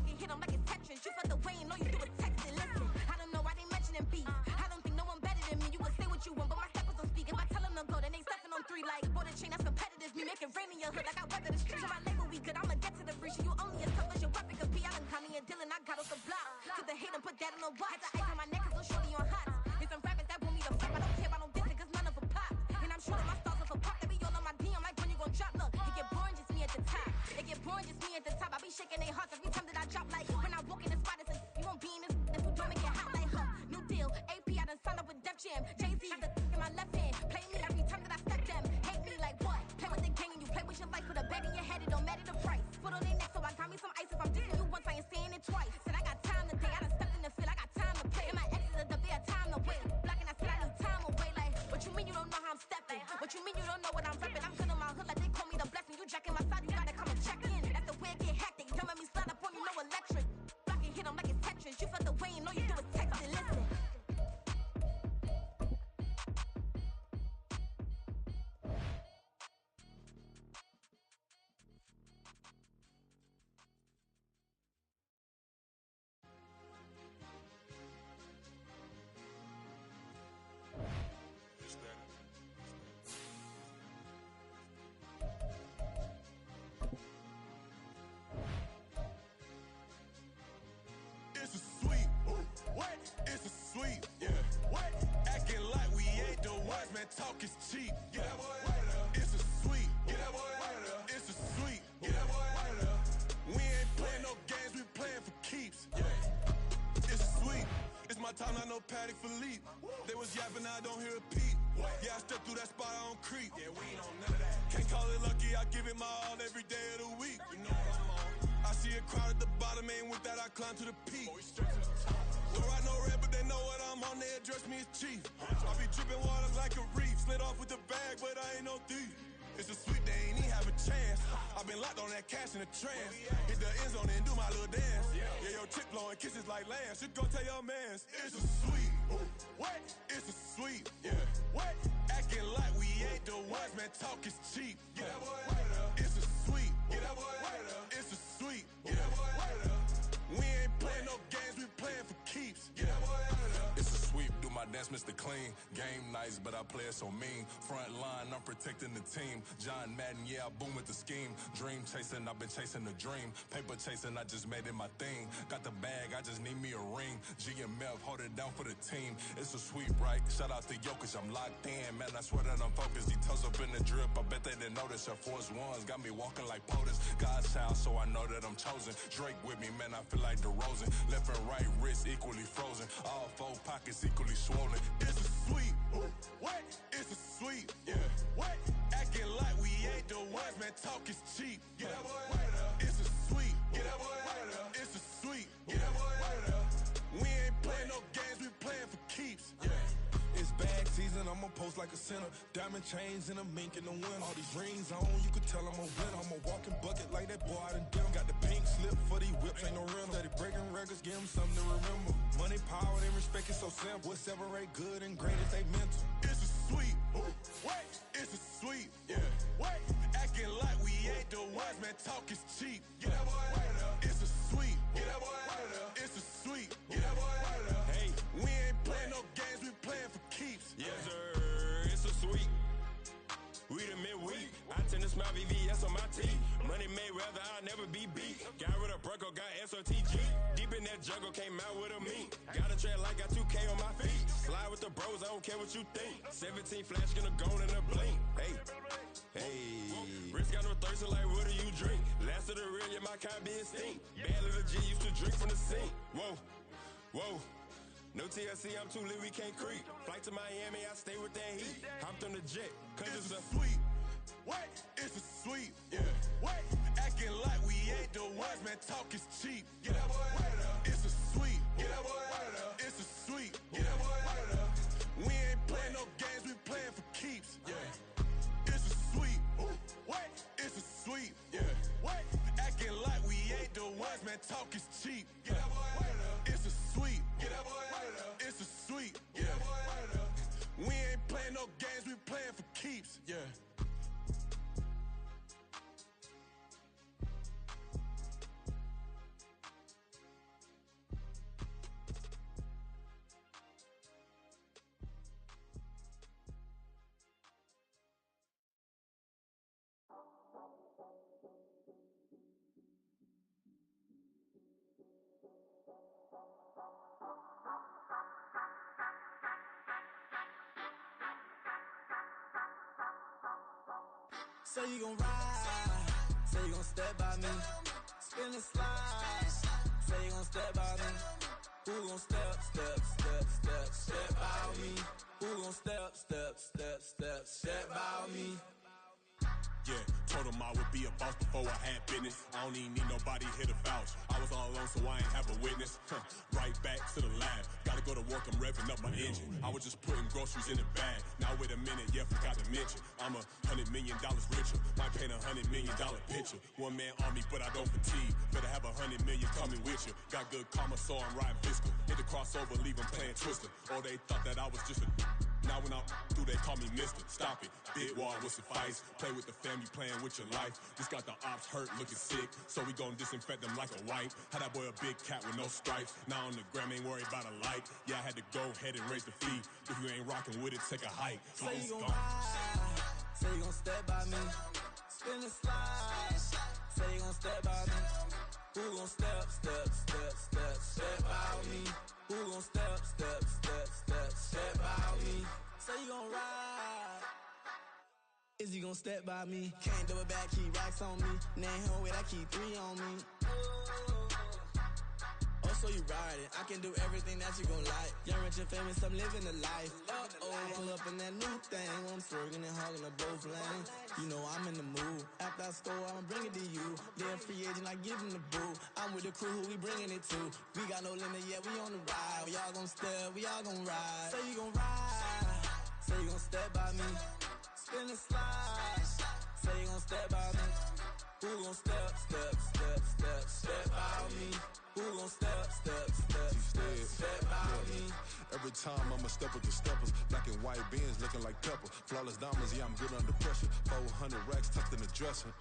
You hit them like it's Tetris. You felt the way and all you do is text it. Listen, I don't know why they mentioning beef. I don't think no one better than me. You can say what you want, but my steppers don't speak. If I tell them to go, then they stepping on 3 like border chain. That's competitive. Me make it rain in your hood like I weather the streets. My label we good. I'ma get to the breach. You only as tough as your weapon could be. I done Connie and Dylan. I got off the block. Cause the hate and put that on the watch. Had the ice on my neck cause little shorty on hot. Here's some rappers that want me to flip. I don't care about no diss cause none of them pop. And I'm shooting my stars off a pop. They be all on my DM like when you gon' drop. Look, it get boring just me at the top. It get boring just me at the top. I be shaking their hearts every time that I drop. Like when I walk in the spot, it's you won't be in this. If you don't make it hot like her. New deal. AP, I done signed up with Def Jam. Jay-Z, got the in my left hand. Play me every time that I step them. Hate me like what? Play with the gang and you play with your life. Put a bag in your head, it don't matter the price. Put on their neck, so I got me some ice. If I'm dissing you once, I ain't saying it twice. Said I got time today. I done stepped in the field. I got time to play. And my exes are the bare time to wait. Blocking, I said I need time away. Like, what you mean you don't know how I'm stepping? What you mean you don't know what I'm repping? I'm good on my hood like they call me the blessing. You jacking my side, you gotta come and check in. That's the way it get hectic. Don't make me slide up on you, no electric. Blocking, hit them like it's Tetris. You felt the way and all you do is text it. Listen. It's a sweet, what? It's a sweet, yeah. What? Acting like we ain't the ones, man. Talk is cheap. Get that boy right up. It's a sweet, get that boy right up. It's a sweet, get that boy right up. We ain't playing no games, we playing for keeps. Yeah. It's sweet. It's my time, I know Patty Philippe. They was yapping, I don't hear a peep. Yeah, I step through that spot, I don't creep. Yeah, we ain't on none of that. Can't call it lucky, I give it my all every day of the week. You know what I'm on. I see a crowd at the bottom, ain't with that, I climb to the peak. Don't ride no red, but they know what I'm on, they address me as chief. I be dripping water like a reef, slid off with the bag, but I ain't no thief. It's a sweet, they ain't even have a chance. I been locked on that cash in a trance. Hit the end zone and do my little dance. Yeah, your chick blowing kisses like Lance. You go tell your mans. It's a sweet, what? It's a sweet, yeah. What? Acting like we ain't the ones, man. Talk is cheap. Get that boy right up. It's a sweet, get that boy right up. It's a sweet, get that boy right up. We ain't playing no games, we playing for keeps. Get that boy right up. It's a sweep, do my dance, Mr. Clean. Game nice, but I play it so mean. Front line, I'm protecting the team. John Madden, yeah, I boom with the scheme. Dream chasing, I've been chasing the dream. Paper chasing, I just made it my thing. Got the bag, I just need me a ring. GMF, hold it down for the team. It's a sweep, right? Shout out to Jokic, I'm locked in. Man, I swear that I'm focused. He toes up in the drip, I bet they didn't notice. Your force ones got me walking like POTUS. God's child, so I know that I'm chosen. Drake with me, man, I feel like DeRozan. Left and right wrist equally frozen. All 4 pockets equally swollen. It's a sweet, what? It's a sweet, yeah. What? Acting like we ain't the ones, man. Talk is cheap. Get that boy right up. It's a sweet, get that boy right up. It's a sweet, get that boy right up. We ain't playing no games, we playing for keeps. Yeah. It's bag season, I'ma post like a center. Diamond chains and a mink in the wind. All these rings on, you can tell I'm a winner. I'm a walking bucket like that boy out in Denver. Got the pink slip for these whips, ain't no rental. Steady breaking records, give them something to remember. Money, power, and respect is so simple. What separate good and great is they mental. It's a sweet, what? It's a sweet, yeah. What? Acting like we ain't the ones, man. Talk is cheap. Get that boy right up. It's a sweet, get that boy right up. It's a sweet, get that boy right up. Hey, we ain't playing no games, we playing for keeps. Yes, sir. It's a sweet. We the midweek. SRTG. Deep in that jungle, came out with a meat. Got a track like got 2K on my feet. Slide with the bros, I don't care what you think. 17 flash, gonna go in a blink. Hey, hey. Wrist got no thirst, like what do you drink? Last of the real, yeah, my kind be extinct. Bad little G used to drink from the sink. Whoa, whoa. No TLC, I'm too lit, we can't creep. Flight to Miami, I stay with that heat. Hopped on the jet, cause it's a sweet. What? It's a sweet. Yeah. What? Acting like we ain't the ones, man. Talk is cheap. Get that boy out of there. It's a sweet. Get that boy out of there. It's a sweet. Get that boy out of there. We ain't playing no games, we playing for keeps. Yeah. It's a sweet. What? It's a sweet. Yeah. What? Acting like we ain't the ones, man. Talk is cheap. Get that boy out of there. It's a sweet. Get that boy out of there. It's a sweet. Get that boy out of there. We ain't playing no games, we playing for keeps. Yeah. Say you gon' ride, say you gon' step by me, spin and slide, say you gon' step by me, who gon' step by me, who gon' step by me. Yeah, told him I would be a boss before I had business. I don't even need nobody here to vouch. I was all alone, so I ain't have a witness. Right back to the lab. Gotta go to work, I'm revving up my engine. I was just putting groceries in the bag. Now wait a minute, yeah, forgot to mention. I'm $100 million richer. Might paint $100 million picture. One man army, but I don't fatigue. Better have 100 million coming with you. Got good karma, so I'm riding fiscal. Hit the crossover, leave them playing Twister. Or they thought that I was just a... Now when I'm through, they call me Mister. Stop it. Big wall will suffice. Play with the family, playing with your life. Just got the ops hurt, looking sick. So we gon' disinfect them like a wipe. Had that boy a big cat with no stripes. Now on the gram, ain't worried about a light. Yeah, I had to go ahead and raise the fee. If you ain't rocking with it, take a hike. Say you gon' ride. Say you gon' step by me. Spin and slide. Say you gon' step by me. Who gon' step by me? Who gon' step by me? Say you gon' ride. Is he gon' step by me? Can't do it back, keep racks on me. Name him with, I keep 3 on me. Oh, so you ride it. I can do everything that you gon' like. Young, rich, and famous, I'm living the life. Pull up in that new thing. I'm swerving and hogging up both lanes. You know I'm in the mood. After I score, I'ma bring it to you. They're a free agent, I give him the boo. I'm with the crew, who we bringing it to. We got no limit, yeah, we on the ride. We all gon' step, we all gon' ride. Say you gon' ride. Say you gon' step by me. Spin and slide. Say you gon' step by me. Who gon' step by me? Who gon' step by me? Every time I'm a step with the steppers. Black and white beans looking like pepper. Flawless diamonds, yeah, I'm good under pressure. 400 racks tucked in the dresser.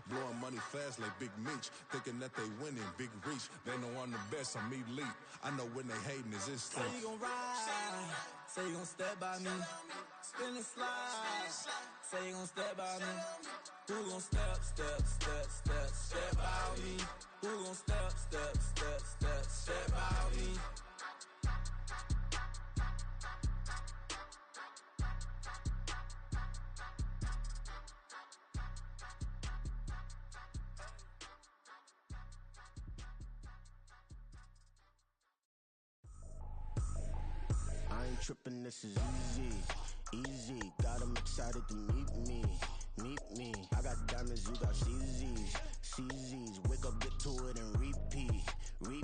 Blowing money fast like Big Meech. Thinking that they winning, big reach. They know I'm the best, I'm elite. I know when they hating is instinct. Say you gon' ride. Say you gon' step by me. Spin and slide. Say you gon' step by me. Who gon' step by me? Who gon' step by me? I ain't trippin', this is easy, easy. Got them excited to meet me. I got diamonds, you got CZs. Wake up, get to it, and repeat. Hey, I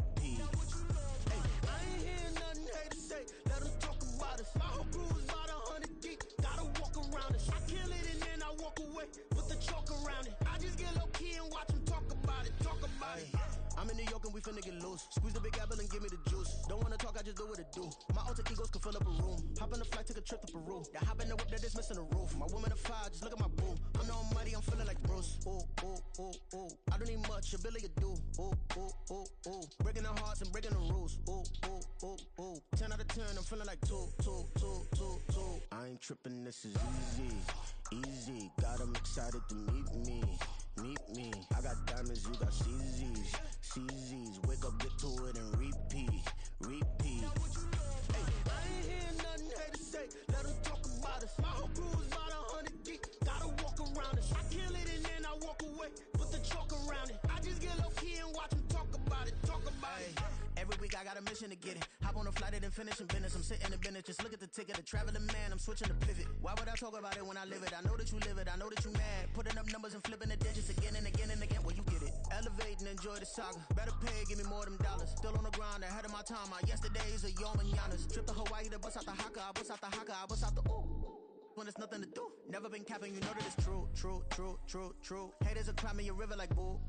ain't hearing nothing hate to say. Let them talk about us. My whole crew is about 100 deep. Gotta walk around us. I kill it and then I walk away. Put the chalk around it. I just get low key and watch them talk about it. I'm in New York and we finna get loose. Squeeze the big apple and give me the juice. Don't wanna talk, I just do what it do. My alter egos can fill up a room. Hop on a flight, take a trip to Peru. That hop in the whip that is missing the roof. My woman a fire, just look at my boo. I'm the almighty, I'm feeling like Bruce. Ooh. I don't need much, ability to do. Ooh. Breaking the hearts and breaking the rules. Ooh. 10 out of 10, I'm feeling like 2. I ain't tripping, this is easy. Got them excited to meet me. I got diamonds, you got CZs. Wake get to it and repeat. Hey, I ain't hear nothing haters say. Let them talk about us. My whole crew is about 100 deep. Gotta walk around it. I kill it and then I walk away. Put the chalk around it. I just get low key and watch them talk about it. Every week I got a mission to get it. Hop on a flight and then finish in business. I'm sitting in business. Just look at the ticket. A traveling man. I'm switching to pivot. Why would I talk about it when I live it? I know that you live it. I know that you mad. Putting up numbers and flipping the digits again and again and again. Well, you get it. Elevate and enjoy the saga. Better pay, give me more of them dollars. Still on the grind, ahead of my time. My yesterdays are your mananas. Trip to Hawaii to bust out the haka. I bust out the haka. I bust out the ooh. When there's nothing to do. Never been capping, you know that it's true. Haters are climbing a river like boo.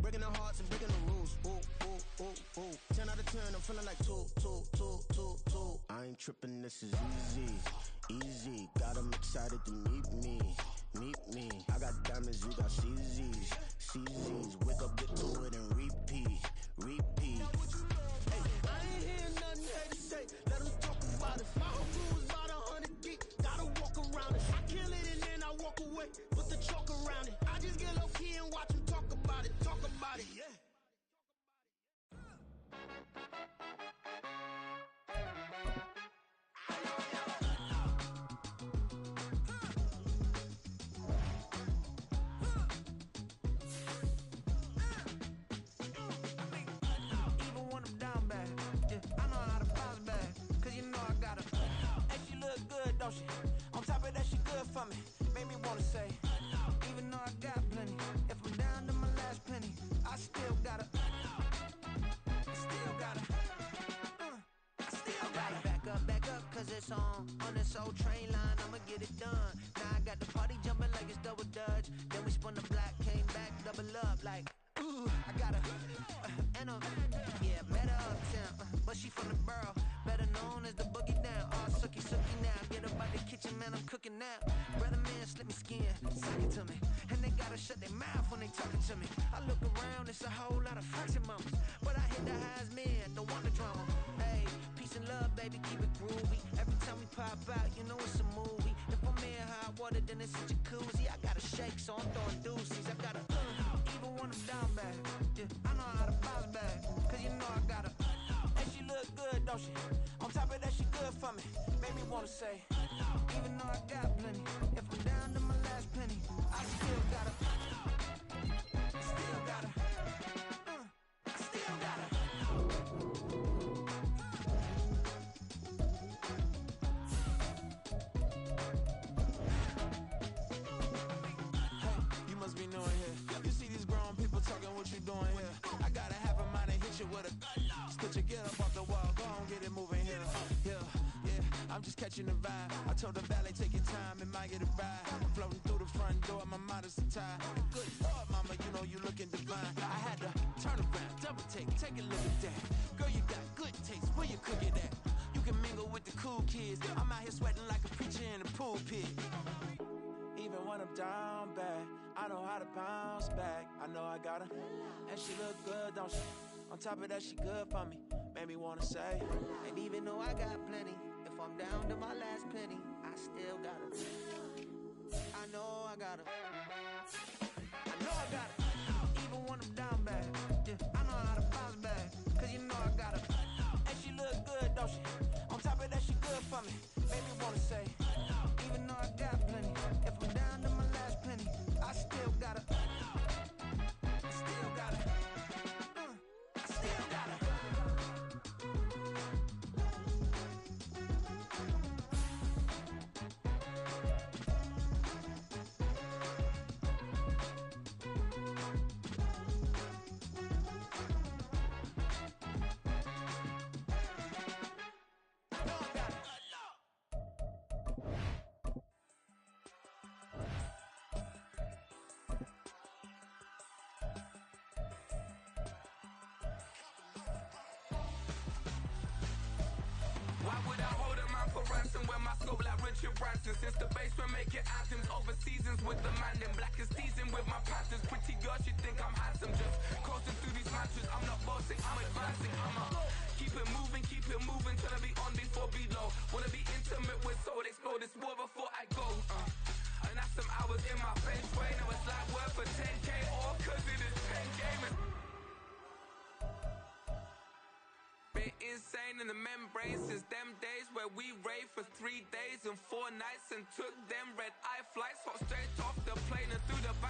Breaking their hearts and breaking the rules. 10 out of 10, I'm feeling like two. I ain't tripping, this is easy. Got them excited to meet me. I got diamonds, you got CZs. Wake up, get to it and repeat. Hey, I ain't hear nothing haters say. Let them talk about us. My whole crew is about 100 deep. Gotta walk around it. I kill it and then I walk away. Put the chalk around it. I just get low key and watch them talk about it. Yeah. Even when I'm down bad, yeah, I know how to bounce back. Cause you know I got her. And she look good, don't she? On top of that, she good for me. Made me wanna say, even though I got plenty, if I'm down to my last penny, I still got her. Back up, cause it's on this old train line, I'ma get it done. Now I got the party jumping like it's double dutch. Then we spun the block, came back, double up like, ooh, I got her. And yeah, met her uptown, but she from the borough, better known as the boogie down. All sucky now, get up out the kitchen, man, I'm cooking now. Brother man, slip me skin, suck it to me. And they gotta shut their mouth when they talking to me. I look around, it's a whole lot of fraction mamas, but I hit the highs, man, don't want the drama. Hey, peace and love, baby, keep it groovy. Every time we pop out, you know it's a movie. If I'm in hot water, then it's a jacuzzi. I gotta shake, so I'm throwing deuces. I gotta, even when I'm down bad, yeah, I know how to bounce back. Cause you know I got her. And she look good, don't she? On top of that, she good for me. Made me wanna say, even though I got plenty, if I'm down to my last penny, I still got her. Still got her. Still got her. Hey, you must be knowing here. You see these grown people talking, what you doing here? I gotta have a mind and hit you with a split your get up off the wall, go on, get it moving here. Yeah, I'm just catching the vibe. I told the valet, take your time, it might get a ride. Floating through the front door, my mind is tied. Good Lord, mama, you know you looking divine. I had to turn around, double take a look at that. Girl, you got good taste, where you cook it at? You can mingle with the cool kids. I'm out here sweating like a preacher in a pulpit. Even when I'm down bad, I know how to bounce back. I know I got her, and she look good, don't she? On top of that, she good for me. Made me wanna say, and even though I got plenty, if I'm down to my last penny, I still got her. I know I got her. I know I got her. Even when I'm down bad, yeah, I know how to bounce back. Cause you know I got her. And she look good, don't she? On top of that, she good for me. Made me wanna say, even though I got plenty, if I'm down to my last penny, I still got her. Still got her. Still got her. Why would I hold a man for ransom when my scope like Richard Branson? Since the basement making anthems over seasons with the man, then black is teasing with my panthers. Pretty girl, she think I'm handsome, just coasting through these mantras. I'm not bossing, I'm advancing. I'ma keep it moving till I be on before below. Wanna be intimate with soul, explore this war before I go. And that's some hours in my bench way. Now it's like work for 10K, all cause it is pen game. insane in the membrane since them days where we raved for 3 days and 4 nights and took them red-eye flights, hot straight off the plane and through the back.